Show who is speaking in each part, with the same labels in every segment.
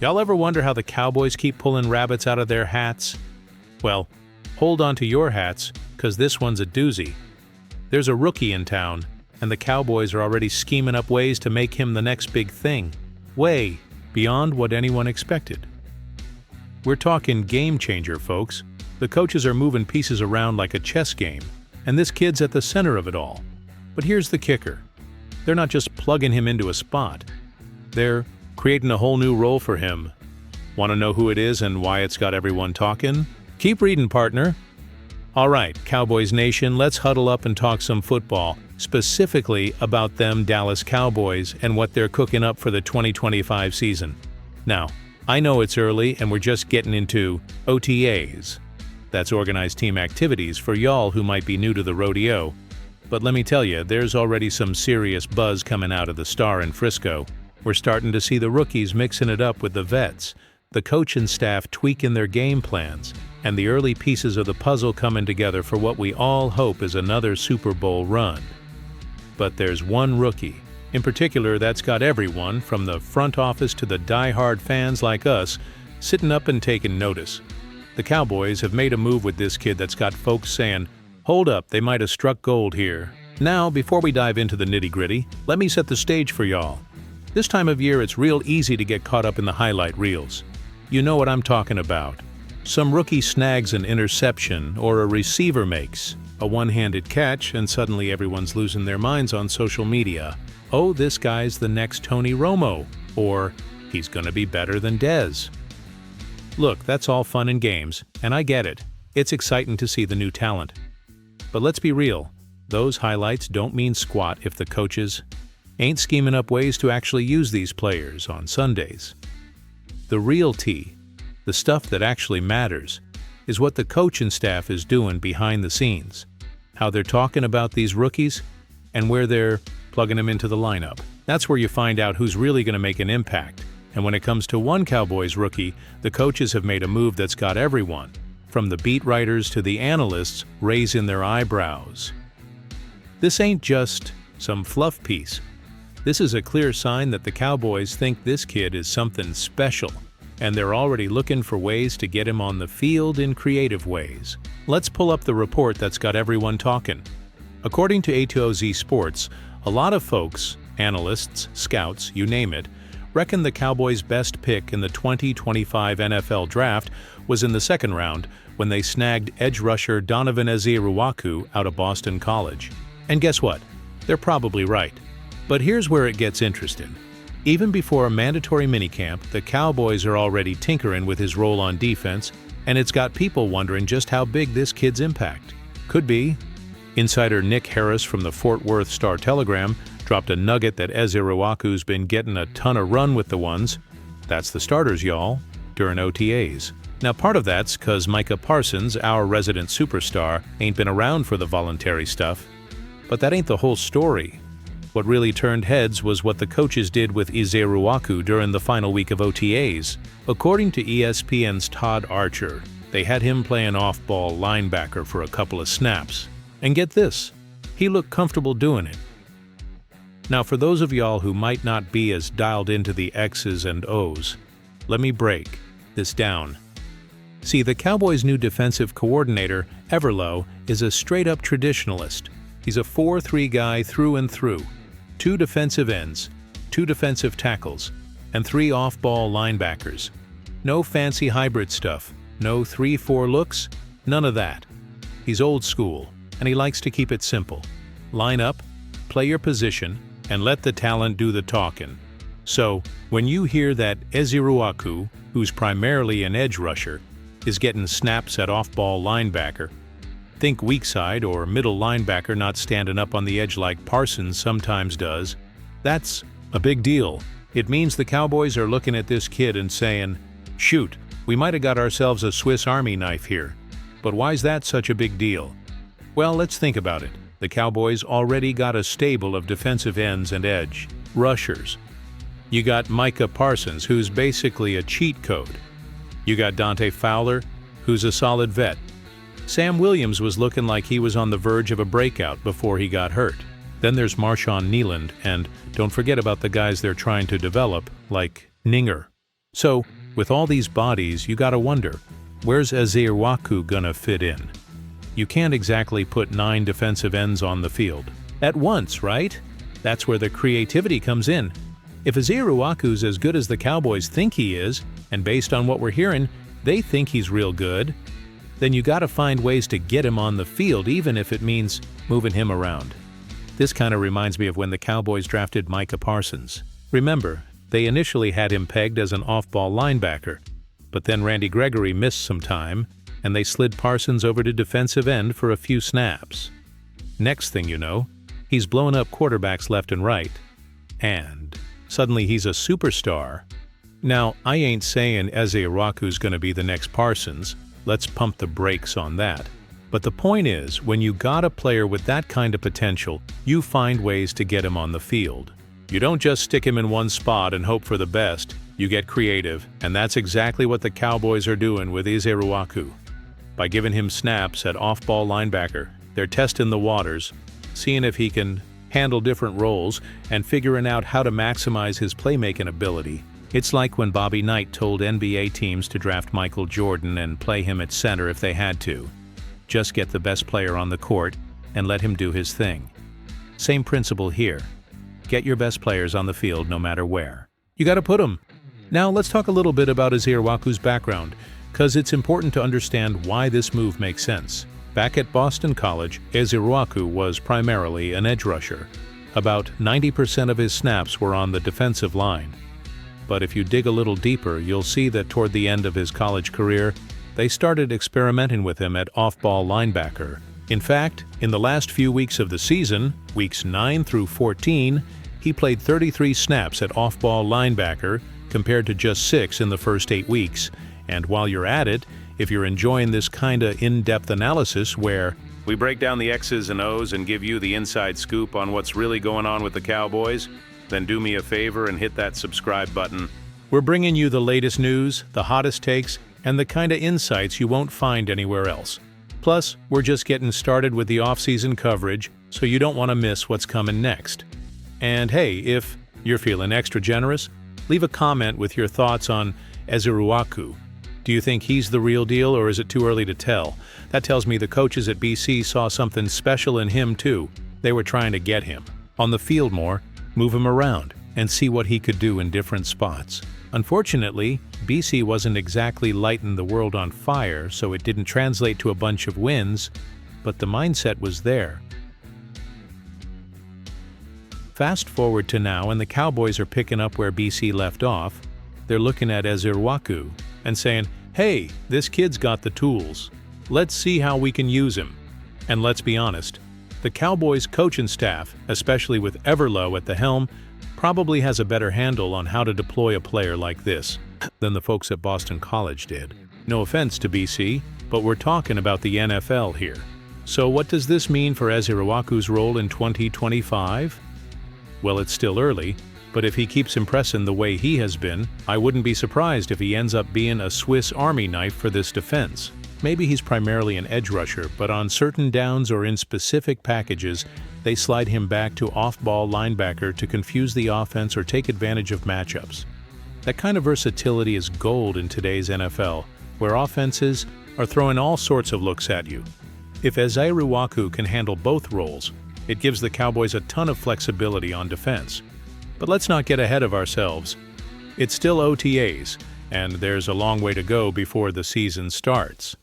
Speaker 1: Y'all ever wonder how the Cowboys keep pulling rabbits out of their hats? Well, hold on to your hats, 'cause this one's a doozy. There's a rookie in town, and the Cowboys are already scheming up ways to make him the next big thing, way beyond what anyone expected. We're talking game changer, folks. The coaches are moving pieces around like a chess game, and this kid's at the center of it all. But here's the kicker. They're not just plugging him into a spot. They're creating a whole new role for him. Want to know who it is and why it's got everyone talking? Keep reading, partner. All right, Cowboys Nation, let's huddle up and talk some football, specifically about them Dallas Cowboys and what they're cooking up for the 2025 season. Now, I know it's early and we're just getting into OTAs. That's organized team activities for y'all who might be new to the rodeo. But let me tell you, there's already some serious buzz coming out of the Star in Frisco. We're starting to see the rookies mixing it up with the vets, the coaching staff tweaking their game plans, and the early pieces of the puzzle coming together for what we all hope is another Super Bowl run. But there's one rookie, in particular, that's got everyone, from the front office to the die-hard fans like us, sitting up and taking notice. The Cowboys have made a move with this kid that's got folks saying, "Hold up, they might have struck gold here." Now, before we dive into the nitty-gritty, let me set the stage for y'all. This time of year, it's real easy to get caught up in the highlight reels. You know what I'm talking about. Some rookie snags an interception, or a receiver makes a one-handed catch, and suddenly everyone's losing their minds on social media. Oh, this guy's the next Tony Romo, or he's gonna be better than Dez. Look, that's all fun and games, and I get it. It's exciting to see the new talent. But let's be real, those highlights don't mean squat if the coaches ain't scheming up ways to actually use these players on Sundays. The real tea, the stuff that actually matters, is what the coaching staff is doing behind the scenes, how they're talking about these rookies, and where they're plugging them into the lineup. That's where you find out who's really going to make an impact. And when it comes to one Cowboys rookie, the coaches have made a move that's got everyone, from the beat writers to the analysts, raising their eyebrows. This ain't just some fluff piece. This is a clear sign that the Cowboys think this kid is something special, and they're already looking for ways to get him on the field in creative ways. Let's pull up the report that's got everyone talking. According to A2OZ Sports, a lot of folks, analysts, scouts, you name it, reckon the Cowboys' best pick in the 2025 NFL Draft was in the second round when they snagged edge rusher Donovan Ezeruwaku out of Boston College. And guess what? They're probably right. But here's where it gets interesting. Even before a mandatory minicamp, the Cowboys are already tinkering with his role on defense, and it's got people wondering just how big this kid's impact could be. Insider Nick Harris from the Fort Worth Star-Telegram dropped a nugget that Ezeruwaku's been getting a ton of run with the ones. That's the starters, y'all, during OTAs. Now, part of that's 'cause Micah Parsons, our resident superstar, ain't been around for the voluntary stuff. But that ain't the whole story. What really turned heads was what the coaches did with Ezeruwaku during the final week of OTAs. According to ESPN's Todd Archer, they had him playing off-ball linebacker for a couple of snaps. And get this, he looked comfortable doing it. Now, for those of y'all who might not be as dialed into the X's and O's, let me break this down. See, the Cowboys' new defensive coordinator, Everlow, is a straight-up traditionalist. He's a 4-3 guy through and through. 2 defensive ends, 2 defensive tackles, and 3 off-ball linebackers. No fancy hybrid stuff, no 3-4 looks, none of that. He's old school, and he likes to keep it simple. Line up, play your position, and let the talent do the talking. So, when you hear that Ezeruwaku, who's primarily an edge rusher, is getting snaps at off-ball linebacker, think weak side or middle linebacker not standing up on the edge like Parsons sometimes does. That's a big deal. It means the Cowboys are looking at this kid and saying, shoot, we might have got ourselves a Swiss Army knife here. But why's that such a big deal? Well, let's think about it. The Cowboys already got a stable of defensive ends and edge rushers. You got Micah Parsons, who's basically a cheat code. You got Dante Fowler, who's a solid vet. Sam Williams was looking like he was on the verge of a breakout before he got hurt. Then there's Marshawn Kneeland, and don't forget about the guys they're trying to develop, like Ninger. So, with all these bodies, you gotta wonder, where's Ezeruaku gonna fit in? You can't exactly put 9 defensive ends on the field at once, right? That's where the creativity comes in. If Ezeruaku's as good as the Cowboys think he is, and based on what we're hearing, they think he's real good, then you gotta find ways to get him on the field, even if it means moving him around. This kinda reminds me of when the Cowboys drafted Micah Parsons. Remember, they initially had him pegged as an off-ball linebacker, but then Randy Gregory missed some time, and they slid Parsons over to defensive end for a few snaps. Next thing you know, he's blowing up quarterbacks left and right, and suddenly he's a superstar. Now, I ain't saying Ezeruaku's gonna be the next Parsons. Let's pump the brakes on that. But the point is, when you got a player with that kind of potential, you find ways to get him on the field. You don't just stick him in one spot and hope for the best. You get creative, and that's exactly what the Cowboys are doing with Ezeruaku. By giving him snaps at off-ball linebacker, they're testing the waters, seeing if he can handle different roles, and figuring out how to maximize his playmaking ability. It's like when Bobby Knight told NBA teams to draft Michael Jordan and play him at center if they had to. Just get the best player on the court and let him do his thing. Same principle here. Get your best players on the field no matter where. You gotta put them. Now let's talk a little bit about Ezeruaku's background, because it's important to understand why this move makes sense. Back at Boston College, Ezeruaku was primarily an edge rusher. About 90% of his snaps were on the defensive line. But if you dig a little deeper, you'll see that toward the end of his college career, they started experimenting with him at off-ball linebacker. In fact, in the last few weeks of the season, weeks 9 through 14, he played 33 snaps at off-ball linebacker compared to just 6 in the first 8 weeks. And while you're at it, if you're enjoying this kinda in-depth analysis where we break down the X's and O's and give you the inside scoop on what's really going on with the Cowboys, then do me a favor and hit that subscribe button. We're bringing you the latest news, the hottest takes, and the kinda insights you won't find anywhere else. Plus, we're just getting started with the off-season coverage, so you don't want to miss what's coming next. And hey, if you're feeling extra generous, leave a comment with your thoughts on Ezeruaku. Do you think he's the real deal, or is it too early to tell? That tells me the coaches at BC saw something special in him too. They were trying to get him on the field more, move him around, and see what he could do in different spots. Unfortunately, BC wasn't exactly lighting the world on fire, so it didn't translate to a bunch of wins, but the mindset was there. Fast forward to now, and the Cowboys are picking up where BC left off. They're looking at Ezeruaku and saying, hey, this kid's got the tools. Let's see how we can use him. And let's be honest, the Cowboys coaching staff, especially with Everlow at the helm, probably has a better handle on how to deploy a player like this than the folks at Boston College did. No offense to BC, but we're talking about the NFL here. So what does this mean for Ezeruaku's role in 2025? Well, it's still early, but if he keeps impressing the way he has been, I wouldn't be surprised if he ends up being a Swiss Army knife for this defense. Maybe he's primarily an edge rusher, but on certain downs or in specific packages, they slide him back to off-ball linebacker to confuse the offense or take advantage of matchups. That kind of versatility is gold in today's NFL, where offenses are throwing all sorts of looks at you. If Ezeruaku can handle both roles, it gives the Cowboys a ton of flexibility on defense. But let's not get ahead of ourselves. It's still OTAs, and there's a long way to go before the season starts.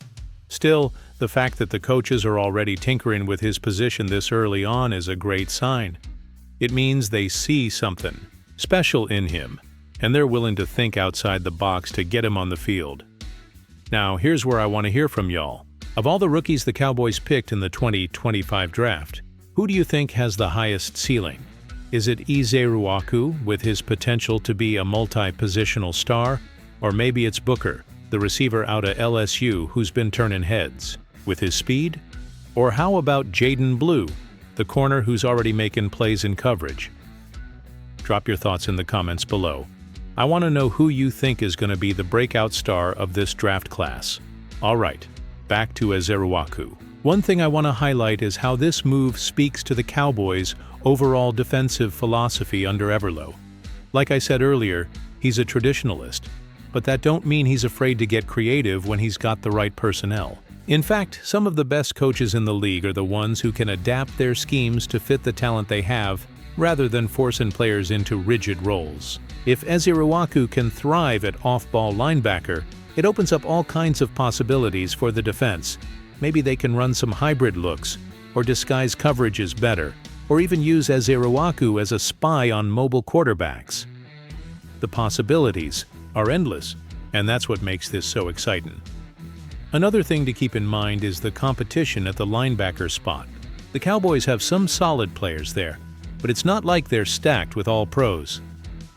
Speaker 1: Still, the fact that the coaches are already tinkering with his position this early on is a great sign. It means they see something special in him, and they're willing to think outside the box to get him on the field. Now, here's where I want to hear from y'all. Of all the rookies the Cowboys picked in the 2025 draft, who do you think has the highest ceiling? Is it Ezeruaku, with his potential to be a multi-positional star? Or maybe it's Booker, the receiver out of LSU who's been turning heads, with his speed? Or how about Jaden Blue, the corner who's already making plays in coverage? Drop your thoughts in the comments below. I want to know who you think is going to be the breakout star of this draft class. Alright, back to Ezeruaku. One thing I want to highlight is how this move speaks to the Cowboys' overall defensive philosophy under Everlow. Like I said earlier, he's a traditionalist. but that don't mean he's afraid to get creative when he's got the right personnel. In fact, some of the best coaches in the league are the ones who can adapt their schemes to fit the talent they have, rather than forcing players into rigid roles. If Ezeruaku can thrive at off-ball linebacker, it opens up all kinds of possibilities for the defense. Maybe they can run some hybrid looks, or disguise coverages better, or even use Ezeruaku as a spy on mobile quarterbacks. The possibilities are endless, and that's what makes this so exciting. Another thing to keep in mind is the competition at the linebacker spot. The Cowboys have some solid players there, but it's not like they're stacked with all pros.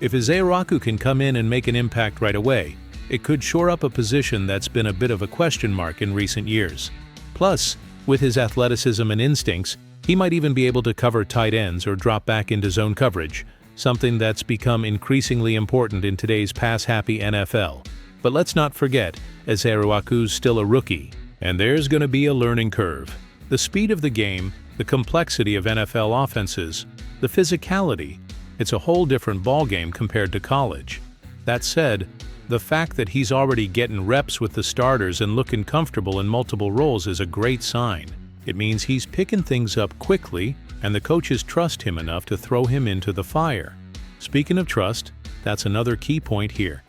Speaker 1: If Ezeruaku can come in and make an impact right away, it could shore up a position that's been a bit of a question mark in recent years. Plus, with his athleticism and instincts, he might even be able to cover tight ends or drop back into zone coverage, something that's become increasingly important in today's pass-happy NFL. But let's not forget, Ezeruaku's still a rookie, and there's going to be a learning curve. The speed of the game, the complexity of NFL offenses, the physicality, it's a whole different ballgame compared to college. That said, the fact that he's already getting reps with the starters and looking comfortable in multiple roles is a great sign. It means he's picking things up quickly, and the coaches trust him enough to throw him into the fire. Speaking of trust, that's another key point here.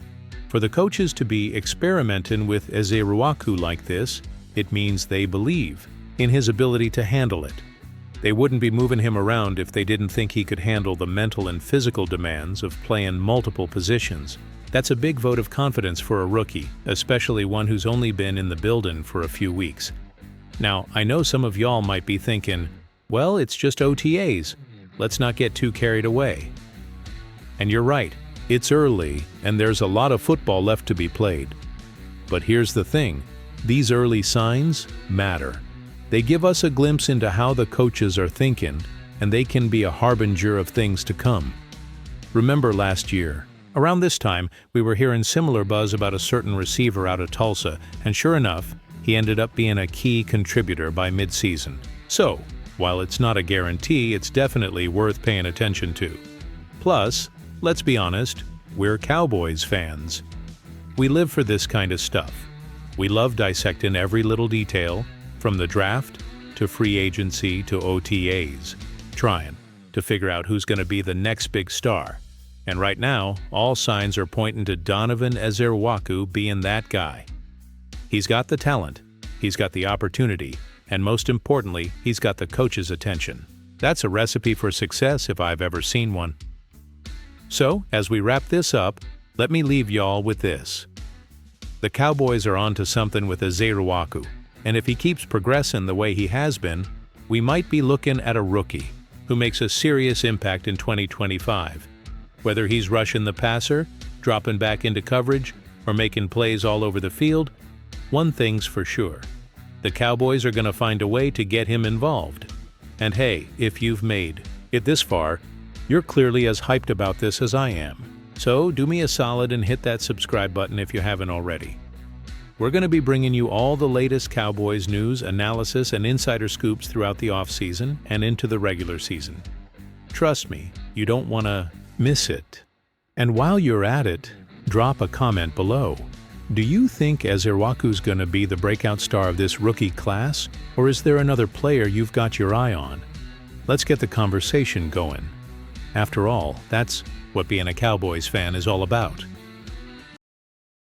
Speaker 1: For the coaches to be experimenting with Ezeruaku like this, it means they believe in his ability to handle it. They wouldn't be moving him around if they didn't think he could handle the mental and physical demands of playing multiple positions. That's a big vote of confidence for a rookie, especially one who's only been in the building for a few weeks. Now, I know some of y'all might be thinking, well, it's just OTAs. Let's not get too carried away. And you're right, it's early, and there's a lot of football left to be played. But here's the thing, these early signs matter. They give us a glimpse into how the coaches are thinking, and they can be a harbinger of things to come. Remember last year, around this time, we were hearing similar buzz about a certain receiver out of Tulsa, and sure enough, he ended up being a key contributor by mid-season. So, while it's not a guarantee, it's definitely worth paying attention to. Plus, let's be honest, we're Cowboys fans. We live for this kind of stuff. We love dissecting every little detail, from the draft to free agency to OTAs, trying to figure out who's going to be the next big star. And right now, all signs are pointing to Donovan Ezeruaku being that guy. He's got the talent, he's got the opportunity, and most importantly, he's got the coach's attention. That's a recipe for success if I've ever seen one. So, as we wrap this up, let me leave y'all with this. The Cowboys are onto something with Ezeruaku, and if he keeps progressing the way he has been, we might be looking at a rookie who makes a serious impact in 2025. Whether he's rushing the passer, dropping back into coverage, or making plays all over the field, one thing's for sure. The Cowboys are going to find a way to get him involved. And hey, if you've made it this far, you're clearly as hyped about this as I am. So do me a solid and hit that subscribe button if you haven't already. We're going to be bringing you all the latest Cowboys news, analysis, and insider scoops throughout the offseason and into the regular season. Trust me, you don't want to miss it. And while you're at it, drop a comment below. Do you think Ezeruaku's going to be the breakout star of this rookie class, or is there another player you've got your eye on? Let's get the conversation going. After all, that's what being a Cowboys fan is all about.